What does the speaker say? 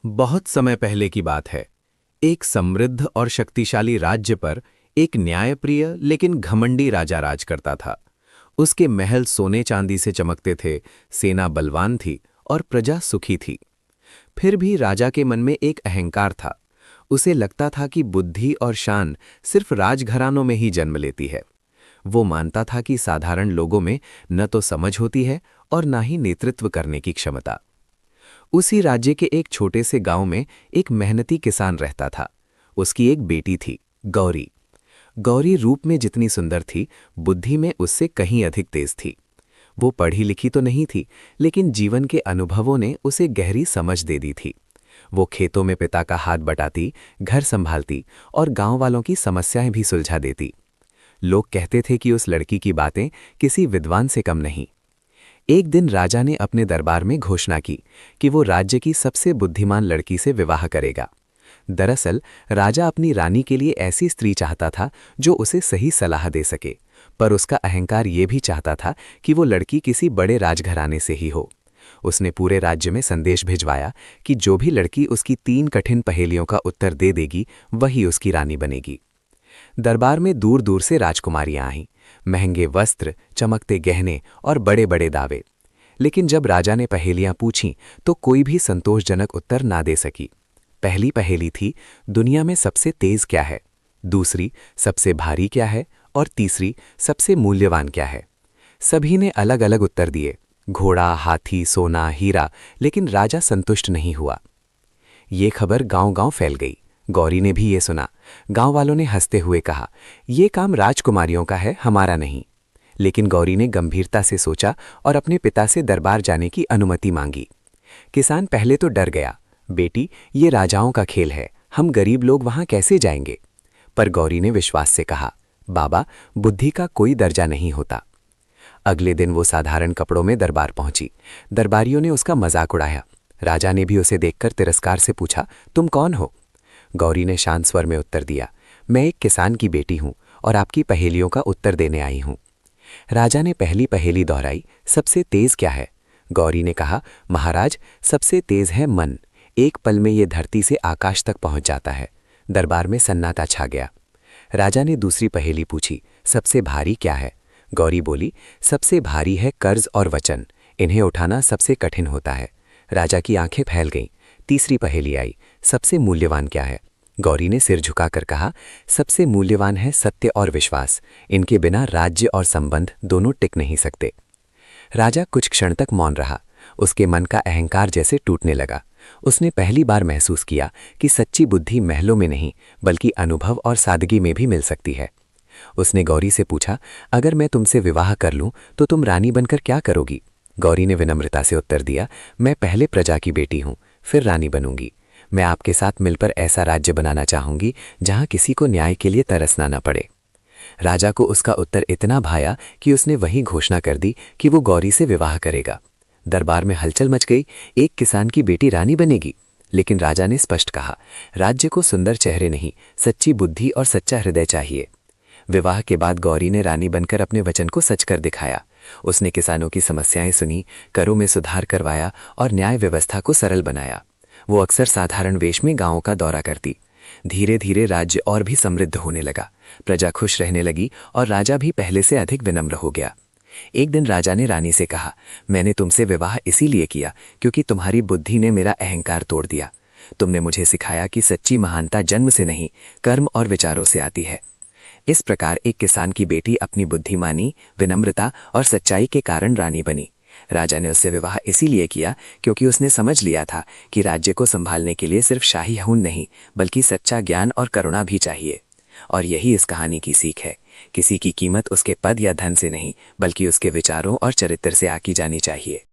बहुत समय पहले की बात है। एक समृद्ध और शक्तिशाली राज्य पर एक न्यायप्रिय लेकिन घमंडी राजा राज करता था। उसके महल सोने चांदी से चमकते थे, सेना बलवान थी और प्रजा सुखी थी। फिर भी राजा के मन में एक अहंकार था। उसे लगता था कि बुद्धि और शान सिर्फ राजघरानों में ही जन्म लेती है। वो मानता था कि साधारण लोगों में न तो समझ होती है और न ही नेतृत्व करने की क्षमता। उसी राज्य के एक छोटे से गांव में एक मेहनती किसान रहता था। उसकी एक बेटी थी, गौरी। गौरी रूप में जितनी सुंदर थी, बुद्धि में उससे कहीं अधिक तेज थी। वो पढ़ी लिखी तो नहीं थी, लेकिन जीवन के अनुभवों ने उसे गहरी समझ दे दी थी। वो खेतों में पिता का हाथ बटाती, घर संभालती और गांव वालों की समस्याएं भी सुलझा देती। लोग कहते थे कि उस लड़की की बातें किसी विद्वान से कम नहीं। एक दिन राजा ने अपने दरबार में घोषणा की कि वो राज्य की सबसे बुद्धिमान लड़की से विवाह करेगा। दरअसल राजा अपनी रानी के लिए ऐसी स्त्री चाहता था जो उसे सही सलाह दे सके, पर उसका अहंकार ये भी चाहता था कि वो लड़की किसी बड़े राजघराने से ही हो। उसने पूरे राज्य में संदेश भिजवाया कि जो भी लड़की उसकी 3 कठिन पहेलियों का उत्तर दे देगी, वही उसकी रानी बनेगी। दरबार में दूर दूर से राजकुमारियां आईं, महंगे वस्त्र, चमकते गहने और बड़े बड़े दावे। लेकिन जब राजा ने पहेलियां पूछीं तो कोई भी संतोषजनक उत्तर ना दे सकी। पहली पहेली थी, दुनिया में सबसे तेज क्या है? दूसरी, सबसे भारी क्या है? और तीसरी, सबसे मूल्यवान क्या है? सभी ने अलग अलग उत्तर दिए, घोड़ा, हाथी, सोना, हीरा, लेकिन राजा संतुष्ट नहीं हुआ। ये खबर गांव-गांव फैल गई। गौरी ने भी ये सुना। गांव वालों ने हंसते हुए कहा, ये काम राजकुमारियों का है, हमारा नहीं। लेकिन गौरी ने गंभीरता से सोचा और अपने पिता से दरबार जाने की अनुमति मांगी। किसान पहले तो डर गया, बेटी, ये राजाओं का खेल है, हम गरीब लोग वहां कैसे जाएंगे? पर गौरी ने विश्वास से कहा, बाबा, बुद्धि का कोई दर्जा नहीं होता। अगले दिन वो साधारण कपड़ों में दरबार पहुंची। दरबारियों ने उसका मजाक उड़ाया। राजा ने भी उसे देखकर तिरस्कार से पूछा, तुम कौन हो? गौरी ने शांत स्वर में उत्तर दिया, मैं एक किसान की बेटी हूं और आपकी पहेलियों का उत्तर देने आई हूं। राजा ने पहली पहेली दोहराई, सबसे तेज क्या है? गौरी ने कहा, महाराज, सबसे तेज है मन। एक पल में ये धरती से आकाश तक पहुंच जाता है। दरबार में सन्नाटा छा गया। राजा ने दूसरी पहेली पूछी, सबसे भारी क्या है? गौरी बोली, सबसे भारी है कर्ज और वचन, इन्हें उठाना सबसे कठिन होता है। राजा की आंखें फैल गईं। तीसरी पहेली आई, सबसे मूल्यवान क्या है? गौरी ने सिर झुकाकर कहा, सबसे मूल्यवान है सत्य और विश्वास, इनके बिना राज्य और संबंध दोनों टिक नहीं सकते। राजा कुछ क्षण तक मौन रहा। उसके मन का अहंकार जैसे टूटने लगा। उसने पहली बार महसूस किया कि सच्ची बुद्धि महलों में नहीं, बल्कि अनुभव और सादगी में भी मिल सकती है। उसने गौरी से पूछा, अगर मैं तुमसे विवाह कर लूं तो तुम रानी बनकर क्या करोगी? गौरी ने विनम्रता से उत्तर दिया, मैं पहले प्रजा की बेटी हूं, फिर रानी बनूंगी। मैं आपके साथ मिलकर ऐसा राज्य बनाना चाहूंगी जहां किसी को न्याय के लिए तरसना न पड़े। राजा को उसका उत्तर इतना भाया कि उसने वही घोषणा कर दी कि वो गौरी से विवाह करेगा। दरबार में हलचल मच गई। एक किसान की बेटी रानी बनेगी। लेकिन राजा ने स्पष्ट कहा, राज्य को सुंदर चेहरे नहीं, सच्ची बुद्धि और सच्चा हृदय चाहिए। विवाह के बाद गौरी ने रानी बनकर अपने वचन को सच कर दिखाया। उसने किसानों की समस्याएं सुनी, करों में सुधार करवाया और न्याय व्यवस्था को सरल बनाया। वो अक्सर साधारण वेश में गांवों का दौरा करती। धीरे धीरे राज्य और भी समृद्ध होने लगा। प्रजा खुश रहने लगी और राजा भी पहले से अधिक विनम्र हो गया। एक दिन राजा ने रानी से कहा, मैंने तुमसे विवाह इसीलिए किया क्योंकि तुम्हारी बुद्धि ने मेरा अहंकार तोड़ दिया। तुमने मुझे सिखाया कि सच्ची महानता जन्म से नहीं, कर्म और विचारों से आती है। इस प्रकार एक किसान की बेटी अपनी बुद्धिमानी, विनम्रता और सच्चाई के कारण रानी बनी। राजा ने उससे विवाह इसीलिए किया क्योंकि उसने समझ लिया था कि राज्य को संभालने के लिए सिर्फ शाही हुन नहीं, बल्कि सच्चा ज्ञान और करुणा भी चाहिए। और यही इस कहानी की सीख है। किसी की कीमत उसके पद या धन से नहीं, बल्कि उसके विचारों और चरित्र से आकी जानी चाहिए।